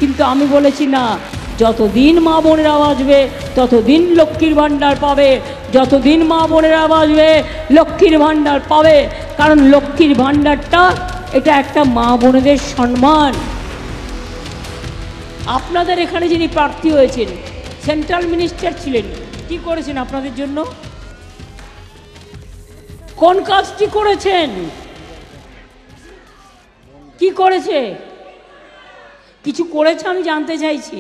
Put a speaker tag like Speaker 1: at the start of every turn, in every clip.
Speaker 1: কিন্তু আমি বলেছি না, যতদিন মা বোনেরা বাঁচবে ততদিন লক্ষ্মীর ভাণ্ডার পাবে, যতদিন মা বোনেরা বাঁচবে লক্ষ্মীর ভাণ্ডার পাবে। কারণ লক্ষ্মীর ভাণ্ডারটা এটা একটা মা বোনেদের সম্মান। আপনাদের এখানে যিনি প্রার্থী হয়েছেন সেন্ট্রাল মিনিস্টার ছিলেন, কি করেছেন আপনাদের জন্য? কোন কাজটি করেছেন? কি করেছে? কিছু করেছে? আমি জানতে চাইছি।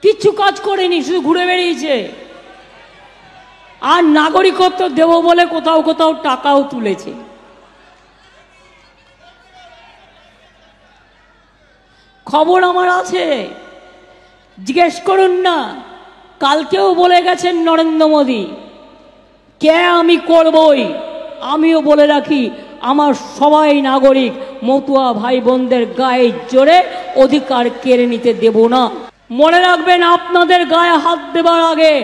Speaker 1: কিচ্ছু কাজ করেনি, শুধু ঘুরে বেরিয়েছে। আর নাগরিকত্ব দেব বলে কোথাও কোথাও টাকাও তুলেছে। খবর আমার আছে, জিজ্ঞেস করুন না। কালকেও বলে গেছেন নরেন্দ্র মোদী, কে আমি করবই। আমিও বলে রাখি, আমার সবাই নাগরিক, মতুয়া ভাই বোনদের গায়ে জোরে অধিকার কেড়ে নিতে দেব না। মনে রাখবেন, আপনাদের গায়ে হাত দেবার আগে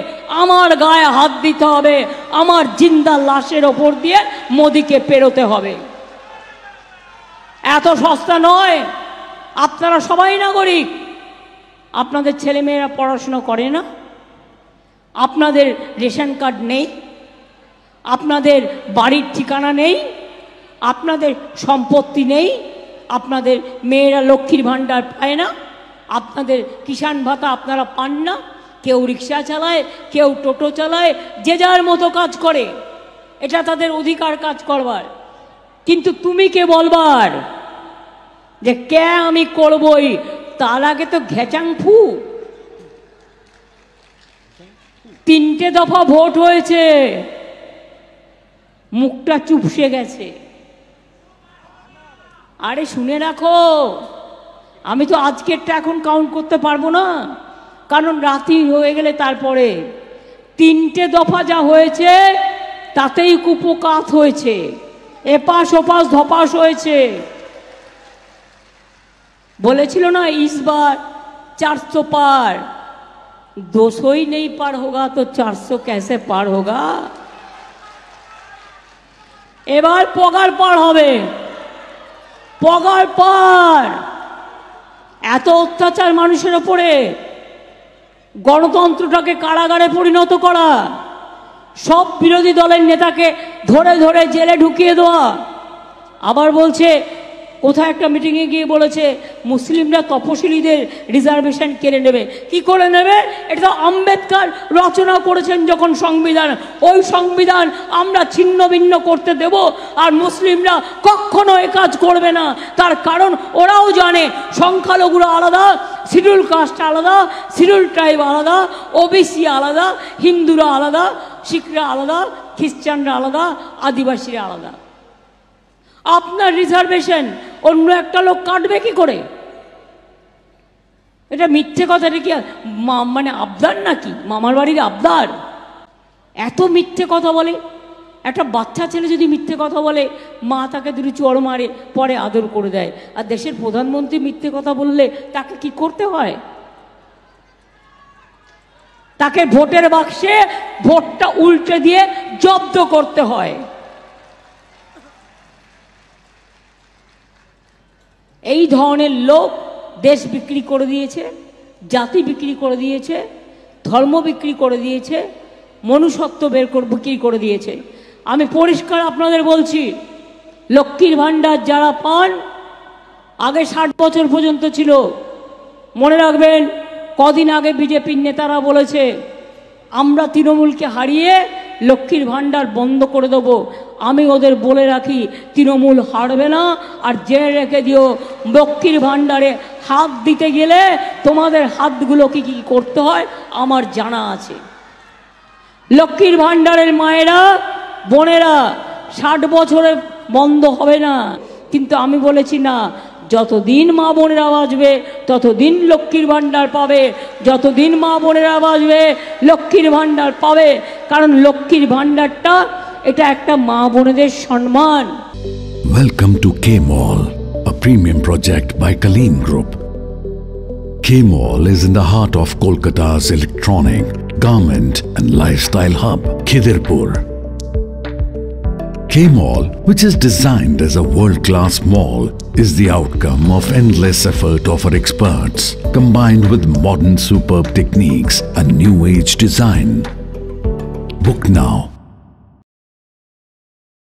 Speaker 1: আমার গায়ে হাত দিতে হবে। আমার জিন্দা লাশের ওপর দিয়ে মোদিকে পেরোতে হবে। এত সস্তা নয়। আপনারা সবাই নাগরিক। আপনাদের ছেলেমেয়েরা পড়াশোনা করে না, আপনাদের রেশন কার্ড নেই, আপনাদের বাড়ির ঠিকানা নেই, আপনাদের সম্পত্তি নেই, আপনাদের মেয়েরা লক্ষ্মীর ভাণ্ডার পায় না, আপনাদের কিষাণ ভাতা আপনারা পান না। কেউ রিক্সা চালায়, কেউ টোটো চালায়, যে যার মতো কাজ করে, এটা তাদের অধিকার কাজ করবার। কিন্তু তুমি কে বলবার যে কে আমি করবই? তার আগে তো ঘেচাংফু। 3টে দফা ভোট হয়েছে, মুখটা চুপসে গেছে। আরে শুনে রাখো, আমি তো আজকেরটা এখন কাউন্ট করতে পারবো না, কারণ রাতি হয়ে গেলে তারপরে। 3টে দফা যা হয়েছে তাতেই কুপকাত হয়েছে, এপাশ ওপাশ ধপাস হয়েছে। বলেছিল না, इस बार 400 पार, 200 ही नहीं पार होगा तो 400 कैसे पार होगा। এবার পগার পার হবে, পগার পার। এত অত্যাচার মানুষের ওপরে, গণতন্ত্রটাকে কারাগারে পরিণত করা, সব বিরোধী দলের নেতাকে ধরে ধরে জেলে ঢুকিয়ে দেওয়া। আবার বলছে, কোথায় একটা মিটিংয়ে গিয়ে বলেছে মুসলিমরা তপশিলীদের রিজার্ভেশন কেড়ে নেবে। কি করে নেবে? এটা আম্বেদকর রচনা করেছেন যখন সংবিধান, ওই সংবিধান আমরা ছিন্ন ভিন্ন করতে দেব? আর মুসলিমরা কখনো এ কাজ করবে না। তার কারণ ওরাও জানে সংখ্যালঘুরা আলাদা, শিডিউল কাস্ট আলাদা, শিডিউল ট্রাইব আলাদা, ওবিসি আলাদা, হিন্দুরা আলাদা, শিখরা আলাদা, খ্রিস্টানরা আলাদা, আদিবাসীরা আলাদা। আপনার রিজার্ভেশন অন্য একটা লোক কাটবে কি করে? এটা মিথ্যে কথা। কি মানে আবদার নাকি? মামার বাড়ির আবদার? এত মিথ্যে কথা বলে। একটা বাচ্চা ছেলে যদি মিথ্যে কথা বলে, মা তাকে দুটো চড় মারে, পরে আদর করে দেয়। আর দেশের প্রধানমন্ত্রী মিথ্যে কথা বললে তাকে কি করতে হয়? তাকে ভোটের বাক্সে ভোটটা উল্টে দিয়ে জব্দ করতে হয়। এই ধরনের লোক দেশ বিক্রি করে দিয়েছে, জাতি বিক্রি করে দিয়েছে, ধর্ম বিক্রি করে দিয়েছে, মনুষ্যত্ব বিক্রি করে দিয়েছে। আমি পরিষ্কার আপনাদের বলছি, লক্ষ্মীর ভাণ্ডার যারা পান, আগে 60 বছর পর্যন্ত ছিল। মনে রাখবেন, কদিন আগে বিজেপির নেতারা বলেছে আমরা তৃণমূলকে হারিয়ে লক্ষ্মীর ভাণ্ডার বন্ধ করে দেবো। আমি ওদের বলে রাখি, তৃণমূল হারবে না। আর জেনে রেখে দিও, লক্ষ্মীর ভাণ্ডারে হাত দিতে গেলে তোমাদের হাতগুলো কি কি করতে হয় আমার জানা আছে। লক্ষ্মীর ভাণ্ডারের মায়েরা বোনেরা 60 বছরে বন্ধ হবে না। কিন্তু আমি বলেছি না, যতদিন মা বোনেরা বাঁচবে ততদিন লক্ষ্মীর ভাণ্ডার পাবে, যতদিন মা বোনেরা বাঁচবে লক্ষ্মীর ভাণ্ডার পাবে। কারণ লক্ষ্মীর ভাণ্ডারটা এটা একটা মা বোনেদের সম্মান।
Speaker 2: Welcome to K-Mall, a premium project by Kaleen Group. K-Mall is in the heart of Kolkata's electronic, garment and lifestyle hub, Khidirpur. K-Mall, which is designed as a world-class mall, is the outcome of endless effort of our experts, combined with modern superb techniques and new age design. Book now